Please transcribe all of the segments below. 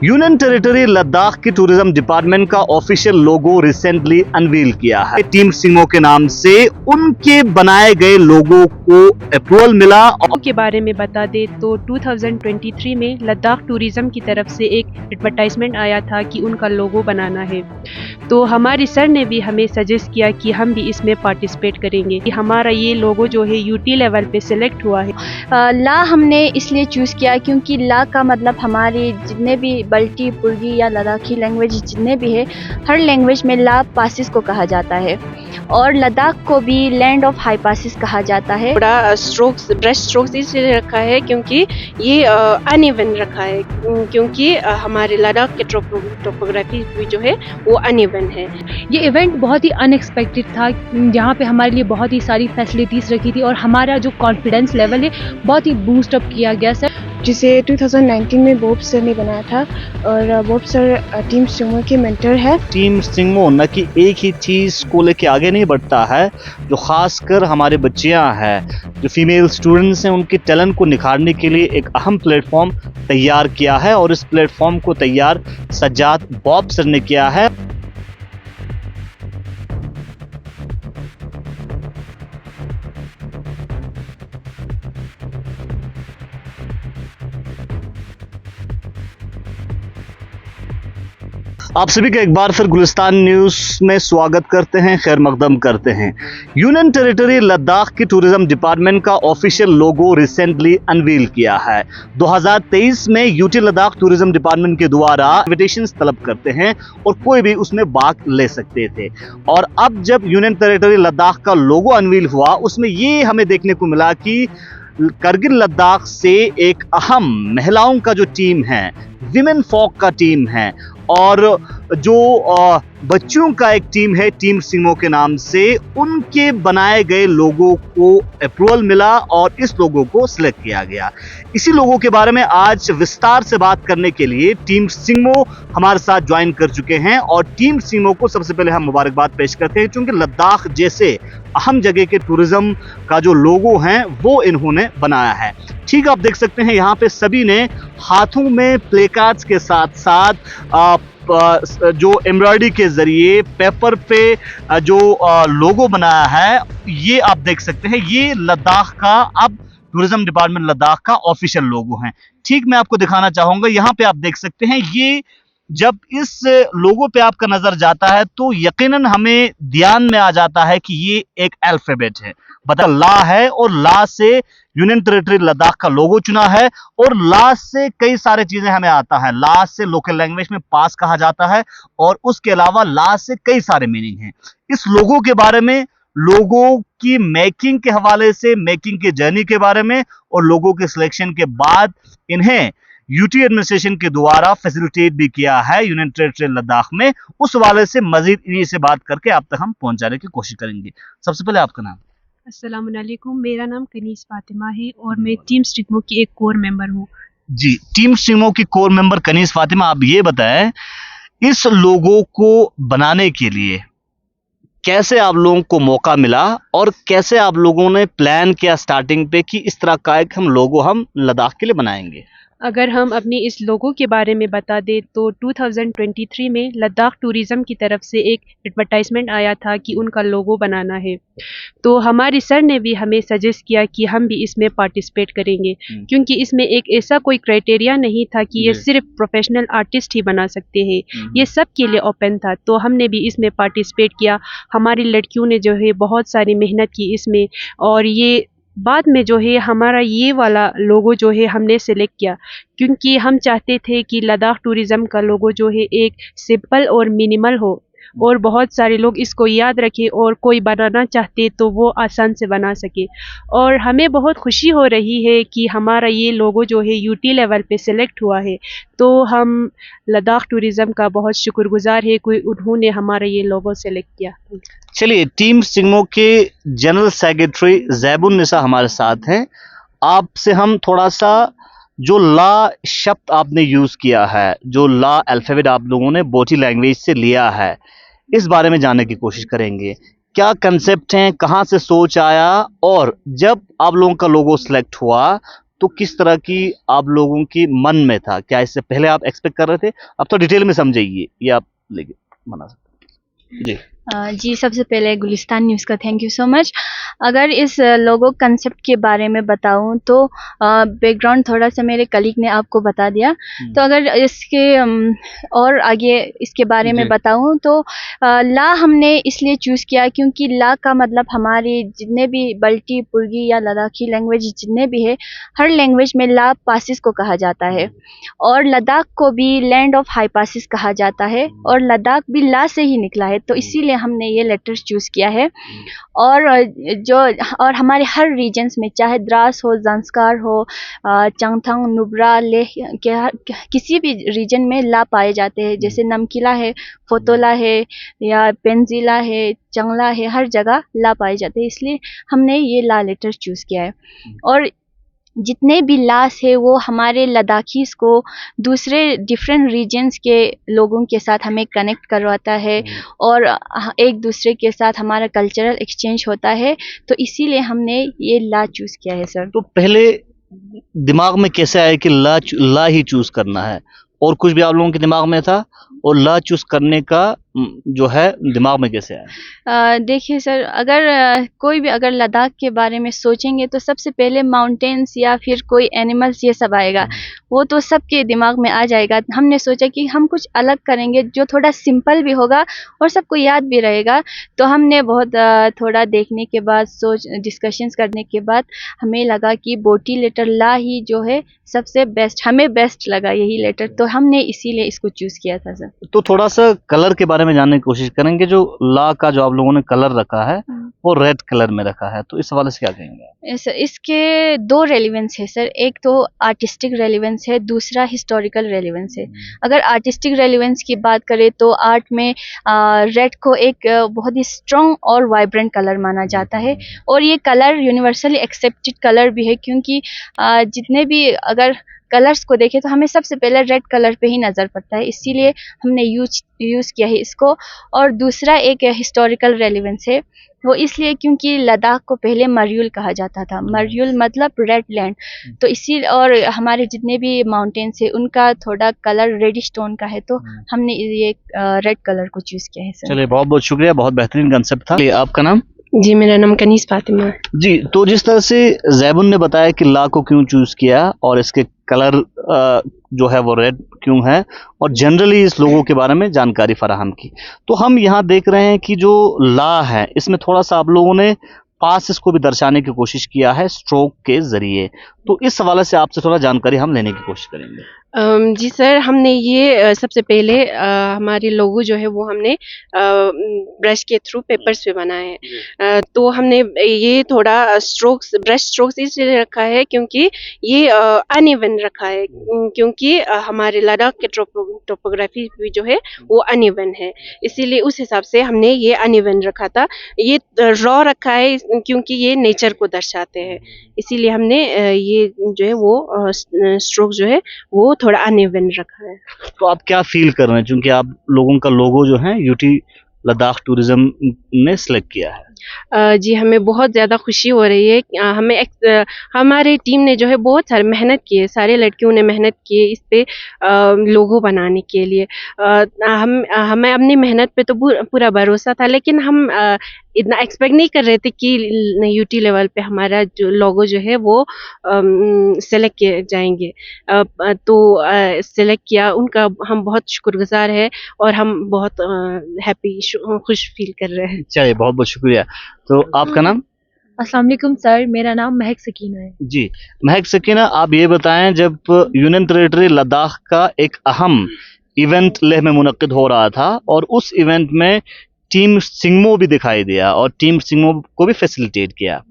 Union territory Ladakh की tourism department का official लोगो recently unveil किया है। टीम सिंगो के नाम से उनके बनाए गए लोगो को अप्रूवल मिला। और के बारे में बता दे तो 2023 में लद्दाख टूरिज्म की तरफ से एक एडवर्टाइजमेंट आया था कि उनका लोगो बनाना है। तो हमारे सर ने भी हमें सजेस्ट किया कि हम भी इसमें पार्टिसिपेट करेंगे कि हमारा ये लोगो जो है यूटी लेवल पे सिलेक्ट हुआ है। ला हमने इसलिए चूज़ किया क्योंकि ला का मतलब हमारे जितने भी बल्टी पुर्गी या लद्दाखी लैंग्वेज जितने भी है, हर लैंग्वेज में ला पासिस को कहा जाता है और लद्दाख को भी लैंड ऑफ हाई पासिस कहा जाता है। बड़ा स्ट्रोक्स ब्रेस्ट स्ट्रोक्स इसलिए रखा है क्योंकि ये अनइवन रखा है, क्योंकि हमारे लद्दाख के टोपोग्राफी भी जो है वो अनइवन है। ये इवेंट बहुत ही अनएक्सपेक्टेड था, जहाँ पे हमारे लिए बहुत ही सारी फैसिलिटीज़ रखी थी और हमारा जो कॉन्फिडेंस लेवल है बहुत ही बूस्ट अप किया गया सर, जिसे 2019 में बॉब सर ने बनाया था और बॉब सर टीम सिंगो के मेंटर है। टीम सिंगो न कि एक ही चीज़ को लेके आगे नहीं बढ़ता है, जो खासकर हमारे बच्चियां हैं, जो फीमेल स्टूडेंट्स हैं, उनके टैलेंट को निखारने के लिए एक अहम प्लेटफॉर्म तैयार किया है और इस प्लेटफॉर्म को तैयार सज्जाद बॉब सर ने किया है। आप सभी का एक बार फिर गुलिस्तान न्यूज में स्वागत करते हैं, खैर मकदम करते हैं। यूनियन टेरिटरी लद्दाख की टूरिज्म डिपार्टमेंट का ऑफिशियल लोगो रिसेंटली अनवील किया है। 2023 में यूटी लद्दाख टूरिज्म डिपार्टमेंट के द्वारा इन्विटेशंस तलब करते हैं और कोई भी उसमें भाग ले सकते थे, और अब जब यूनियन टेरिटरी लद्दाख का लोगो अनवील हुआ, उसमें ये हमें देखने को मिला कि करगिल लद्दाख से एक अहम महिलाओं का जो टीम है, विमेन फॉक का टीम है, और जो बच्चों का एक टीम है टीम सिंगो के नाम से, उनके बनाए गए लोगों को अप्रूवल मिला और इस लोगों को सिलेक्ट किया गया। इसी लोगों के बारे में आज विस्तार से बात करने के लिए टीम सिंगो हमारे साथ ज्वाइन कर चुके हैं, और टीम सिंगो को सबसे पहले हम मुबारकबाद पेश करते हैं क्योंकि लद्दाख जैसे अहम जगह के टूरिज्म का जो लोगो है वो इन्होंने बनाया है। ठीक, आप देख सकते हैं यहाँ पे सभी ने हाथों में प्ले कार्ड्स के साथ साथ जो एम्ब्रॉयडरी के जरिए पेपर पे जो लोगो बनाया है, ये आप देख सकते हैं, ये लद्दाख का अब टूरिज्म डिपार्टमेंट लद्दाख का ऑफिशियल लोगो है। ठीक, मैं आपको दिखाना चाहूंगा, यहाँ पे आप देख सकते हैं, ये जब इस लोगो पे आपका नजर जाता है तो यकीनन हमें ध्यान में आ जाता है कि ये एक अल्फाबेट है, बता ला है, और ला से यूनियन टेरिटरी लद्दाख का लोगो चुना है, और ला से कई सारे चीजें हमें आता है। ला से लोकल लैंग्वेज में पास कहा जाता है, और उसके अलावा ला से कई सारे मीनिंग हैं। इस लोगो के बारे में, लोगो की मेकिंग के हवाले से, मेकिंग की जर्नी के बारे में, और लोगों के सिलेक्शन के बाद इन्हें यूटी एडमिनिस्ट्रेशन के द्वारा फैसिलिटेट भी किया है यूनियन टेरिटरी लद्दाख में, उस हवाले से मजीद इन्हीं से बात करके आप तक हम पहुंचाने की कोशिश करेंगे। सबसे पहले आपका नाम? अस्सलाम वालेकुम, मेरा नाम कनीस फातिमा है और मैं टीम सिंगो की एक कोर मेंबर हूँ। जी, टीम सिंगो की कोर मेंबर कनीस फातिमा, आप ये बताएं, इस लोगो को बनाने के लिए कैसे आप लोगों को मौका मिला और कैसे आप लोगों ने प्लान किया स्टार्टिंग पे कि इस तरह का एक हम लोगो हम लद्दाख के लिए बनाएंगे? अगर हम अपनी इस लोगो के बारे में बता दें तो 2023 में लद्दाख टूरिज्म की तरफ से एक एडवर्टाइजमेंट आया था कि उनका लोगो बनाना है। तो हमारे सर ने भी हमें सजेस्ट किया कि हम भी इसमें पार्टिसिपेट करेंगे, क्योंकि इसमें एक ऐसा कोई क्राइटेरिया नहीं था कि ये सिर्फ प्रोफेशनल आर्टिस्ट ही बना सकते हैं, ये सब के लिए ओपन था। तो हमने भी इसमें पार्टिसिपेट किया। हमारी लड़कियों ने जो है बहुत सारी मेहनत की इसमें, और ये बाद में जो है हमारा ये वाला लोगो जो है हमने सेलेक्ट किया, क्योंकि हम चाहते थे कि लद्दाख टूरिज्म का लोगो जो है एक सिंपल और मिनिमल हो, और बहुत सारे लोग इसको याद रखें, और कोई बनाना चाहते तो वो आसान से बना सके। और हमें बहुत खुशी हो रही है कि हमारा ये लोगो जो है यूटी लेवल पे सिलेक्ट हुआ है। तो हम लद्दाख टूरिज्म का बहुत शुक्रगुजार है कि उन्होंने हमारा ये लोगो सेलेक्ट किया। चलिए, टीम सिंगो के जनरल सेक्रेटरी ज़ैबुन निसा हमारे साथ हैं। आपसे हम थोड़ा सा, जो ला शब्द आपने यूज किया है, जो ला अल्फाबेट आप लोगों ने बोटी लैंग्वेज से लिया है, इस बारे में जानने की कोशिश करेंगे। क्या कंसेप्ट हैं, कहाँ से सोच आया, और जब आप लोगों का लोगो सिलेक्ट हुआ तो किस तरह की आप लोगों की मन में था? क्या इससे पहले आप एक्सपेक्ट कर रहे थे? अब तो डिटेल में समझाइए, ये आप लेके बना सकते हैं। जी। जी, सबसे पहले गुलिस्तान न्यूज़ का थैंक यू सो मच। अगर इस लोगो कंसेप्ट के बारे में बताऊं तो बैकग्राउंड थोड़ा सा मेरे कलीग ने आपको बता दिया। तो अगर इसके और आगे इसके बारे में जी। बताऊं तो ला हमने इसलिए चूज़ किया क्योंकि ला का मतलब हमारे जितने भी बल्टी, पुर्गी या लद्दाखी लैंग्वेज जितने भी है, हर लैंग्वेज में ला पासिस को कहा जाता है। और लद्दाख को भी लैंड ऑफ हाई पासिस कहा जाता है और लद्दाख भी ला से ही निकला है, तो इसीलिए हमने ये लेटर चूज़ किया है। और हमारे हर रीजन्स में, चाहे द्रास हो, ज़ंस्कार हो, चंगथंग, नुब्रा, लेह के किसी भी रीजन में ला पाए जाते हैं। जैसे नमकीला है, फोतोला है या पेंजिला है, चंगला है, हर जगह ला पाए जाते हैं, इसलिए हमने ये ला लेटर चूज़ किया है। और जितने भी लास है वो हमारे लद्दाखीज़ को दूसरे डिफरेंट रीजन्स के लोगों के साथ हमें कनेक्ट करवाता है और एक दूसरे के साथ हमारा कल्चरल एक्सचेंज होता है, तो इसीलिए हमने ये ला चूज़ किया है सर। तो पहले दिमाग में कैसे आया कि ला ही चूज करना है, और कुछ भी आप लोगों के दिमाग में था, और ला चूज करने का जो है दिमाग में कैसे आया? देखिए सर, अगर कोई भी अगर लद्दाख के बारे में सोचेंगे तो सबसे पहले माउंटेन्स या फिर कोई एनिमल्स ये सब आएगा, वो तो सबके दिमाग में आ जाएगा। हमने सोचा कि हम कुछ अलग करेंगे जो थोड़ा सिंपल भी होगा और सबको याद भी रहेगा। तो हमने बहुत थोड़ा देखने के बाद, डिस्कशंस करने के बाद हमें लगा कि बोटी लेटर ला ही जो है सबसे बेस्ट, हमें बेस्ट लगा यही लेटर, तो हमने इसीलिए इसको चूज़ किया था सर। तो थोड़ा सा कलर के बारे में जानने की कोशिश करेंगे। जो ला का जो आप लोगों ने कलर रखा है वो रेड कलर में रखा है, तो इस हवाले से क्या कहेंगे? इसके दो रेलिवेंस है सर, एक तो आर्टिस्टिक रेलिवेंस है, दूसरा हिस्टोरिकल रेलिवेंस है। अगर आर्टिस्टिक रेलिवेंस की बात करें तो आर्ट में रेड को एक बहुत ही स्ट्रॉन्ग और वाइब्रेंट कलर माना जाता है, और ये कलर यूनिवर्सली एक्सेप्टेड कलर भी है, क्योंकि जितने भी अगर कलर्स को देखें तो हमें सबसे पहले रेड कलर पे ही नज़र पड़ता है, इसीलिए हमने यूज़ किया है इसको। और दूसरा एक हिस्टोरिकल रेलिवेंस है, वो इसलिए क्योंकि लद्दाख को पहले मर्यूल कहा जाता था। मर्यूल मतलब रेड लैंड, तो इसी और हमारे जितने भी माउंटेन्स है उनका थोड़ा कलर रेडिश टोन का है, तो हमने ये रेड कलर को चूज़ किया है सर। चलिए, बहुत बहुत शुक्रिया, बहुत बेहतरीन कंसेप्ट था। आपका नाम? जी, मेरा नाम कनीस फातिमा है। जी, तो जिस तरह से जैबुन ने बताया कि ला को क्यों चूज किया और इसके कलर जो है वो रेड क्यों है, और जनरली इस लोगों के बारे में जानकारी फराहम की, तो हम यहाँ देख रहे हैं कि जो ला है इसमें थोड़ा सा आप लोगों ने पास को भी दर्शाने की कोशिश किया है स्ट्रोक के जरिए, तो इस हवाले से आपसे थोड़ा जानकारी हम लेने की कोशिश करेंगे। जी सर, हमने ये सबसे पहले हमारे लोगो जो है वो हमने ब्रश के थ्रू पेपर्स पे बनाए हैं। तो हमने ये थोड़ा ब्रश स्ट्रोक्स इसलिए रखा है क्योंकि ये अनइवन रखा है, क्योंकि हमारे लद्दाख के टोपोग्राफी भी जो है वो अनइवन है, इसीलिए उस हिसाब से हमने ये अनइवन रखा था। ये रॉ रखा है क्योंकि ये नेचर को दर्शाते हैं, इसीलिए हमने ये जो है वो स्ट्रोक जो है वो थोड़ा अनइवन रखा है। तो आप क्या फील कर रहे हैं, क्योंकि आप लोगों का लोगो जो है यूटी लद्दाख टूरिज्म ने सिलेक्ट किया है? जी, हमें बहुत ज़्यादा खुशी हो रही है। हमारी टीम ने जो है बहुत सारी मेहनत की है, सारे लड़कियों ने मेहनत की है इस पे लोगो बनाने के लिए। हमें अपनी मेहनत पे तो पूरा भरोसा था, लेकिन हम इतना एक्सपेक्ट नहीं कर रहे थे कि यूटी लेवल पे हमारा जो लोगो जो है वो सेलेक्ट किए जाएंगे। तो सेलेक्ट किया, उनका हम बहुत शुक्रगुजार है और हम बहुत हैप्पी, खुश फील कर रहे हैं। चलिए, बहुत बहुत शुक्रिया। तो आपका नाम? अस्सलाम वालेकुम सर, मेरा नाम महक सकीना है। जी, महक सकीना, आप ये बताएं, जब यूनियन टेरिटरी लद्दाख का एक अहम इवेंट लेह में मुनक्किद हो रहा था और उस इवेंट में टीम सिंगमो भी दिखाई दिया और टीम सिंगमो को भी फैसिलिटेट किया,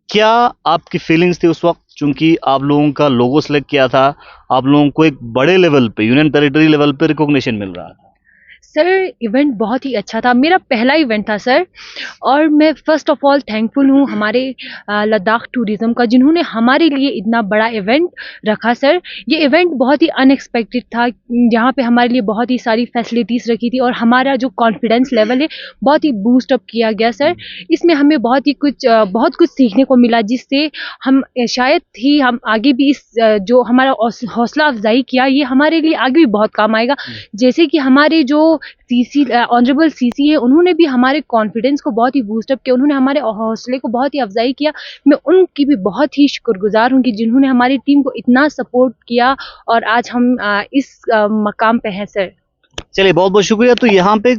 क्या आपकी फीलिंग्स थी उस वक्त, चूंकि आप लोगों का लोगो सेलेक्ट किया था, आप लोगों को एक बड़े लेवल पे यूनियन टेरिटरी लेवल पे रिकॉग्निशन मिल रहा था? सर इवेंट बहुत ही अच्छा था, मेरा पहला इवेंट था सर। और मैं फ़र्स्ट ऑफ़ ऑल थैंकफुल हूँ हमारे लद्दाख टूरिज़्म का, जिन्होंने हमारे लिए इतना बड़ा इवेंट रखा सर। ये इवेंट बहुत ही अनएक्सपेक्टेड था, जहाँ पे हमारे लिए बहुत ही सारी फैसिलिटीज़ रखी थी और हमारा जो कॉन्फिडेंस लेवल है बहुत ही बूस्ट अप किया गया सर। इसमें हमें बहुत कुछ सीखने को मिला, जिससे हम शायद ही हम आगे भी इस जो हमारा हौसला अफजाई किया, ये हमारे लिए आगे भी बहुत काम आएगा। जैसे कि हमारे जो सीसी ऑनरेबल सीसी है, उन्होंने भी हमारे कॉन्फिडेंस को बहुत ही बूस्ट अप किया, उन्होंने हमारे हौसले को बहुत ही अफजाई किया। मैं उनकी भी बहुत ही शुक्रगुजार हूँ कि जिन्होंने हमारी टीम को इतना सपोर्ट किया और आज हम इस मकाम पे हैं सर। चलिए बहुत बहुत शुक्रिया। तो यहाँ पे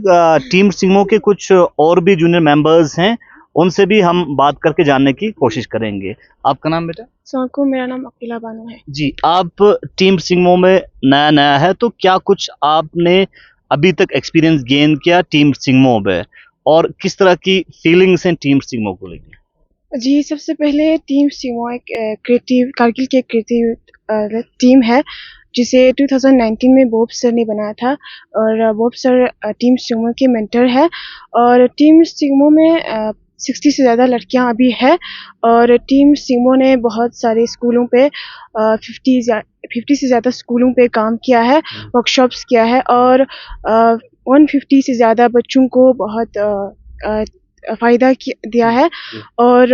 टीम सिंगमो के कुछ और भी जूनियर मेंबर्स हैं, उनसे भी हम बात करके जानने की कोशिश करेंगे। आपका नाम बेटा? सौंकू, मेरा नाम अकीला बानो है। जी, आप टीम सिंगमो में नया है, तो क्या कुछ आपने अभी तक एक्सपीरियंस गेन किया टीम सिंगमो में, और किस तरह की फीलिंग्स हैं टीम सिंगमो को लेकर? जी, सबसे पहले टीम सिंगमो एक कारगिल की क्रिएटिव टीम है, जिसे 2019 में बॉब सर ने बनाया था। और बॉब सर टीम सिंगमो के मेंटर है। और टीम सिंगमो में 60 से ज़्यादा लड़कियां अभी है। और टीम सिंगमो ने बहुत सारे स्कूलों पे 50 से ज़्यादा स्कूलों पे काम किया है, वर्कशॉप्स किया है। और 150 से ज़्यादा बच्चों को बहुत फ़ायदा दिया है। और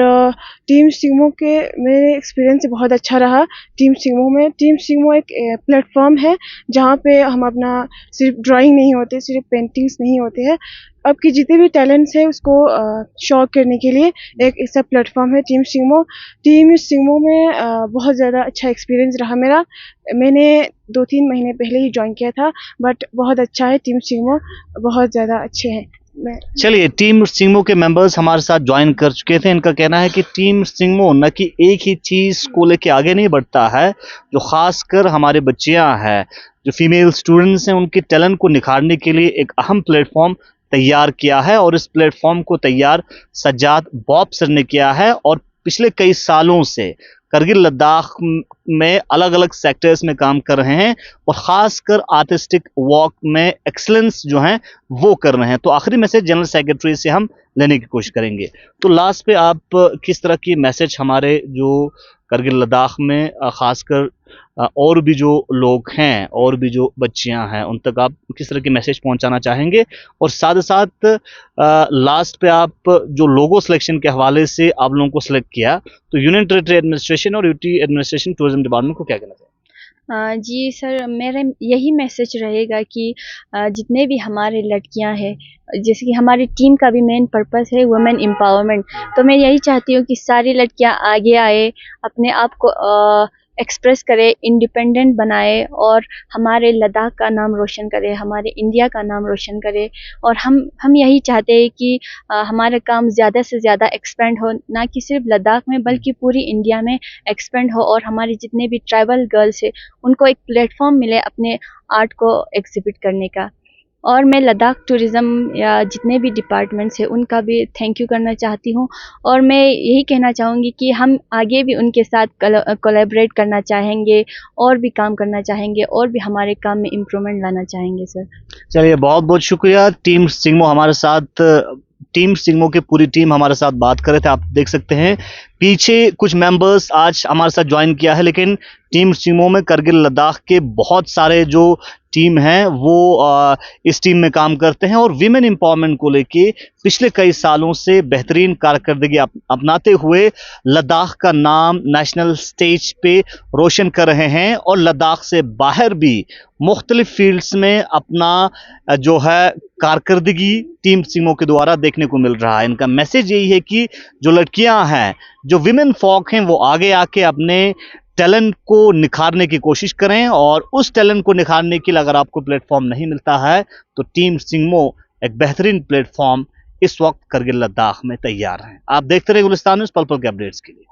टीम सिंगमो के मेरे एक्सपीरियंस से बहुत अच्छा रहा। टीम सिंगमो एक प्लेटफॉर्म है, जहाँ पे हम अपना सिर्फ ड्राइंग नहीं होते, सिर्फ पेंटिंग्स नहीं होते हैं, आपके जितने भी टैलेंट्स हैं उसको शो करने के लिए एक ऐसा प्लेटफॉर्म है टीम सिंगमो में बहुत ज़्यादा अच्छा एक्सपीरियंस रहा मेरा। मैंने 2-3 महीने पहले ही ज्वाइन किया था, बट बहुत अच्छा है। टीम सिंगमो बहुत ज़्यादा अच्छे हैं। चलिए, टीम सिंगमो के मेंबर्स हमारे साथ ज्वाइन कर चुके थे। इनका कहना है कि टीम सिंगमो न कि एक ही चीज को लेके आगे नहीं बढ़ता है, जो खासकर हमारे बच्चियां हैं, जो फीमेल स्टूडेंट्स हैं, उनके टैलेंट को निखारने के लिए एक अहम प्लेटफॉर्म तैयार किया है। और इस प्लेटफॉर्म को तैयार सज्जाद बॉब सर ने किया है, और पिछले कई सालों से करगिल लद्दाख में अलग अलग सेक्टर्स में काम कर रहे हैं, और खासकर आर्टिस्टिक वॉक में एक्सलेंस जो हैं वो कर रहे हैं। तो आखिरी मैसेज जनरल सेक्रेटरी से हम लेने की कोशिश करेंगे। तो लास्ट पे आप किस तरह की मैसेज हमारे जो करगिल लद्दाख में खासकर और भी जो लोग हैं, और भी जो बच्चियां हैं, उन तक आप किस तरह की मैसेज पहुंचाना चाहेंगे? और साथ ही साथ लास्ट पे आप जो लोगो सिलेक्शन के हवाले से आप लोगों को सिलेक्ट किया, तो यूनियन टेरिटरी एडमिनिस्ट्रेशन और यूटी एडमिनिस्ट्रेशन टूरिज्म डिपार्टमेंट को क्या कहना चाहिए? जी सर, मेरा यही मैसेज रहेगा कि जितने भी हमारे लड़कियां हैं, जैसे कि हमारी टीम का भी मेन पर्पस है वुमेन एम्पावरमेंट, तो मैं यही चाहती हूँ कि सारी लड़कियां आगे आए, अपने आप को एक्सप्रेस करे, इंडिपेंडेंट बनाए, और हमारे लद्दाख का नाम रोशन करे, हमारे इंडिया का नाम रोशन करे। और हम यही चाहते हैं कि हमारा काम ज़्यादा से ज़्यादा एक्सपेंड हो, ना कि सिर्फ लद्दाख में बल्कि पूरी इंडिया में एक्सपेंड हो, और हमारी जितने भी ट्राइबल गर्ल्स है उनको एक प्लेटफॉर्म मिले अपने आर्ट को एग्जिबिट करने का। और मैं लद्दाख टूरिज़्म या जितने भी डिपार्टमेंट्स हैं उनका भी थैंक यू करना चाहती हूँ। और मैं यही कहना चाहूँगी कि हम आगे भी उनके साथ कोलैबोरेट करना चाहेंगे, और भी काम करना चाहेंगे, और भी हमारे काम में इम्प्रूवमेंट लाना चाहेंगे सर। चलिए बहुत बहुत शुक्रिया। टीम सिंगमो की पूरी टीम हमारे साथ बात कर रहे थे। आप देख सकते हैं पीछे कुछ मेंबर्स आज हमारे साथ ज्वाइन किया है, लेकिन टीम सिंगमो में करगिल लद्दाख के बहुत सारे जो टीम हैं वो इस टीम में काम करते हैं, और विमेन एम्पावरमेंट को लेके पिछले कई सालों से बेहतरीन कारकर्दगी अपनाते हुए लद्दाख का नाम नेशनल स्टेज पे रोशन कर रहे हैं, और लद्दाख से बाहर भी मुख्तलिफ फील्ड्स में अपना जो है कारकर्दगी टीम सिंगमो के द्वारा देखने को मिल रहा है। इनका मैसेज यही है कि जो लड़कियां हैं, जो विमेन फॉक हैं, वो आगे आके अपने टैलेंट को निखारने की कोशिश करें, और उस टैलेंट को निखारने के लिए अगर आपको प्लेटफॉर्म नहीं मिलता है, तो टीम सिंगमो एक बेहतरीन प्लेटफॉर्म इस वक्त करगिल लद्दाख में तैयार है। आप देखते रहिए गुलिस्तान न्यूज़, पल पल के अपडेट्स के लिए।